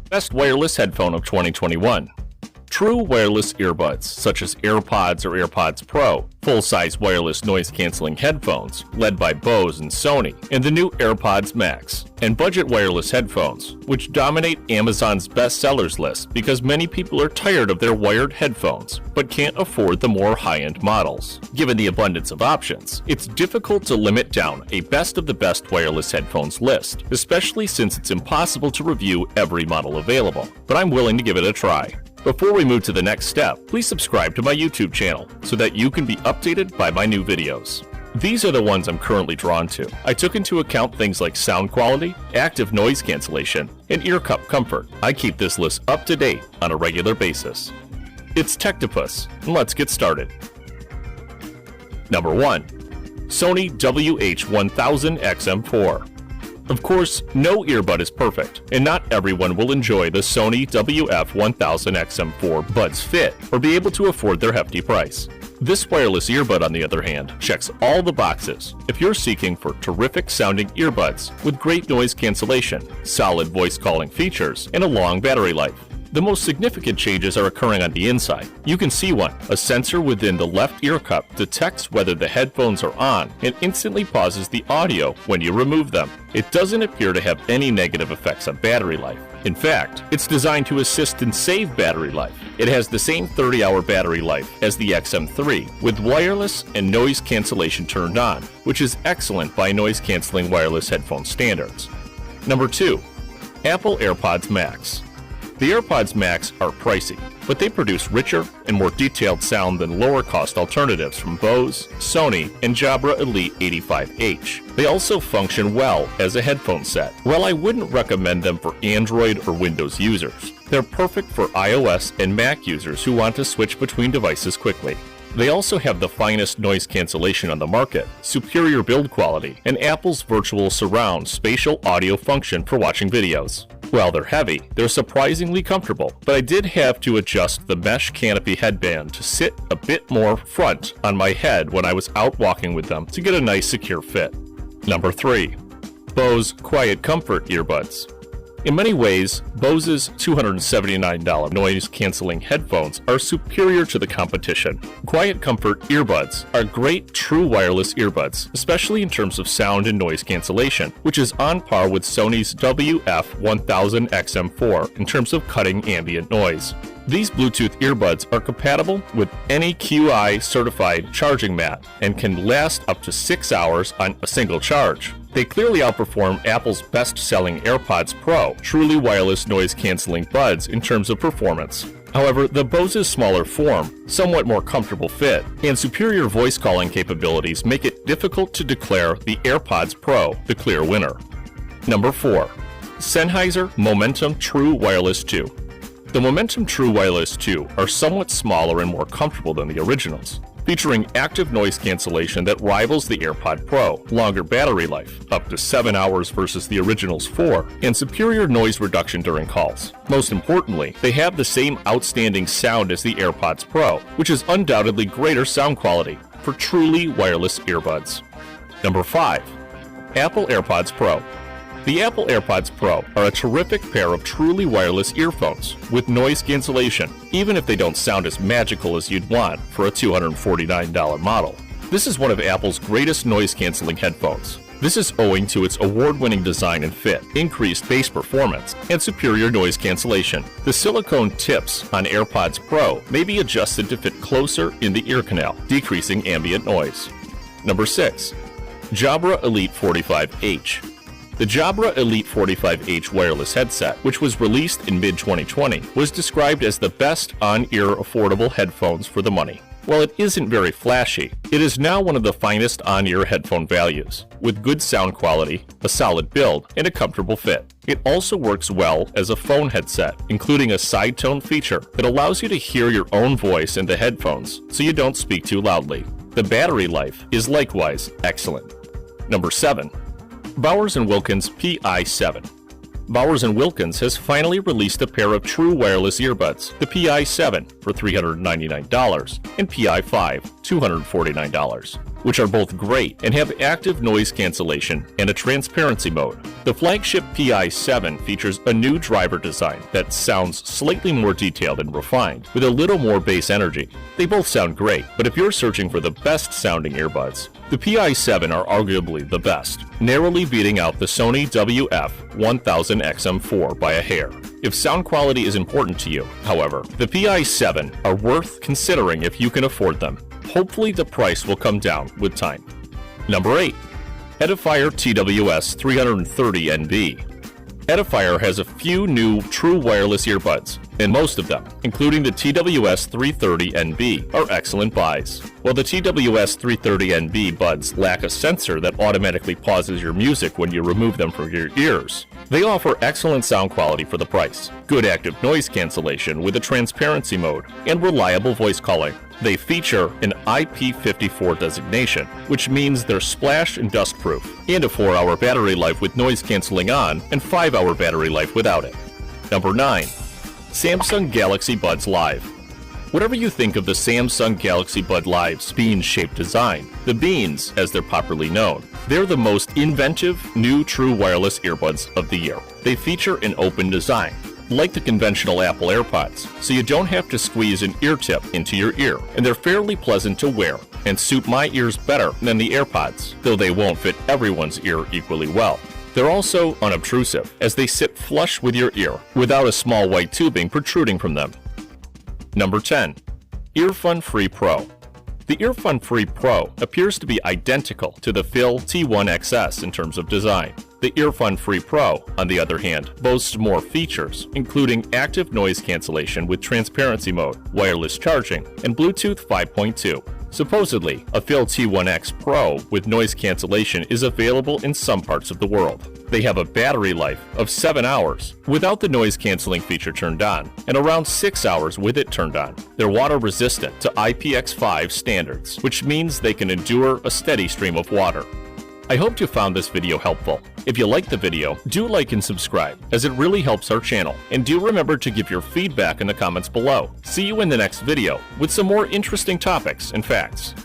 Best wireless headphone of 2021. True wireless earbuds, such as AirPods or AirPods Pro, full-size wireless noise-canceling headphones, led by Bose and Sony, and the new AirPods Max, and budget wireless headphones, which dominate Amazon's bestsellers list because many people are tired of their wired headphones, but can't afford the more high-end models. Given the abundance of options, it's difficult to limit down a best of the best wireless headphones list, especially since it's impossible to review every model available, but I'm willing to give it a try. Before we move to the next step, please subscribe to my YouTube channel so that you can be updated by my new videos. These are the ones I'm currently drawn to. I took into account things like sound quality, active noise cancellation, and ear cup comfort. I keep this list up to date on a regular basis. It's Techtopus, and let's get started. Number 1. Sony WH-1000XM4. Of course, no earbud is perfect, and not everyone will enjoy the Sony WH-1000XM4 Buds Fit or be able to afford their hefty price. This wireless earbud, on the other hand, checks all the boxes if you're seeking for terrific sounding earbuds with great noise cancellation, solid voice calling features, and a long battery life. The most significant changes are occurring on the inside. You can see one. A sensor within the left ear cup detects whether the headphones are on and instantly pauses the audio when you remove them. It doesn't appear to have any negative effects on battery life. In fact, it's designed to assist and save battery life. It has the same 30-hour battery life as the XM3, with wireless and noise cancellation turned on, which is excellent by noise-canceling wireless headphone standards. Number 2. Apple AirPods Max. The AirPods Max are pricey, but they produce richer and more detailed sound than lower-cost alternatives from Bose, Sony, and Jabra Elite 85H. They also function well as a headphone set. While I wouldn't recommend them for Android or Windows users, they're perfect for iOS and Mac users who want to switch between devices quickly. They also have the finest noise cancellation on the market, superior build quality, and Apple's virtual surround spatial audio function for watching videos. While they're heavy, they're surprisingly comfortable, but I did have to adjust the mesh canopy headband to sit a bit more front on my head when I was out walking with them to get a nice secure fit. Number 3. Bose QuietComfort earbuds. In many ways, Bose's $279 noise-canceling headphones are superior to the competition. QuietComfort earbuds are great true wireless earbuds, especially in terms of sound and noise cancellation, which is on par with Sony's WH-1000XM4 in terms of cutting ambient noise. These Bluetooth earbuds are compatible with any QI-certified charging mat and can last up to 6 hours on a single charge. They clearly outperform Apple's best-selling AirPods Pro, truly wireless noise-canceling buds in terms of performance. However, the Bose's smaller form, somewhat more comfortable fit, and superior voice calling capabilities make it difficult to declare the AirPods Pro the clear winner. Number 4. Sennheiser Momentum True Wireless 2. The Momentum True Wireless 2 are somewhat smaller and more comfortable than the originals, featuring active noise cancellation that rivals the AirPod Pro, longer battery life, up to 7 hours versus the original's 4, and superior noise reduction during calls. Most importantly, they have the same outstanding sound as the AirPods Pro, which is undoubtedly greater sound quality for truly wireless earbuds. Number 5. Apple AirPods Pro. The Apple AirPods Pro are a terrific pair of truly wireless earphones with noise cancellation, even if they don't sound as magical as you'd want for a $249 model. This is one of Apple's greatest noise-canceling headphones. This is owing to its award-winning design and fit, increased bass performance, and superior noise cancellation. The silicone tips on AirPods Pro may be adjusted to fit closer in the ear canal, decreasing ambient noise. Number 6. Jabra Elite 45H. The Jabra Elite 45H wireless headset, which was released in mid-2020, was described as the best on-ear affordable headphones for the money. While it isn't very flashy, it is now one of the finest on-ear headphone values, with good sound quality, a solid build, and a comfortable fit. It also works well as a phone headset, including a side tone feature that allows you to hear your own voice in the headphones so you don't speak too loudly. The battery life is likewise excellent. Number 7. Bowers & Wilkins PI7. Bowers & Wilkins has finally released a pair of true wireless earbuds, the PI7 for $399 and PI5 $249. which are both great and have active noise cancellation and a transparency mode. The flagship PI7 features a new driver design that sounds slightly more detailed and refined, with a little more bass energy. They both sound great, but if you're searching for the best sounding earbuds, the PI7 are arguably the best, narrowly beating out the Sony WH-1000XM4 by a hair. If sound quality is important to you, however, the PI7 are worth considering if you can afford them. Hopefully the price will come down with time. Number 8. Edifier TWS-330NB. Edifier has a few new true wireless earbuds, and most of them, including the TWS-330NB, are excellent buys. While the TWS-330NB buds lack a sensor that automatically pauses your music when you remove them from your ears, they offer excellent sound quality for the price, good active noise cancellation with a transparency mode, and reliable voice calling. They feature an IP54 designation, which means they're splash and dust proof, and a 4-hour battery life with noise canceling on and 5-hour battery life without it. Number 9. Samsung Galaxy Buds Live. Whatever you think of the Samsung Galaxy Bud Live's bean-shaped design, the Beans, as they're popularly known, they're the most inventive, new true wireless earbuds of the year. They feature an open design, like the conventional Apple AirPods, so you don't have to squeeze an ear tip into your ear, and they're fairly pleasant to wear and suit my ears better than the AirPods, though they won't fit everyone's ear equally well. They're also unobtrusive, as they sit flush with your ear, without a small white tubing protruding from them. Number 10. Earphone Free Pro. The Earphone Free Pro appears to be identical to the Phil T1XS in terms of design. The Earphone Free Pro, on the other hand, boasts more features, including active noise cancellation with transparency mode, wireless charging, and Bluetooth 5.2. Supposedly, a Phil T1X Pro with noise cancellation is available in some parts of the world. They have a battery life of 7 hours without the noise cancelling feature turned on, and around 6 hours with it turned on. They're water resistant to IPX5 standards, which means they can endure a steady stream of water. I hope you found this video helpful. If you liked the video, do like and subscribe, as it really helps our channel. And do remember to give your feedback in the comments below. See you in the next video with some more interesting topics and facts.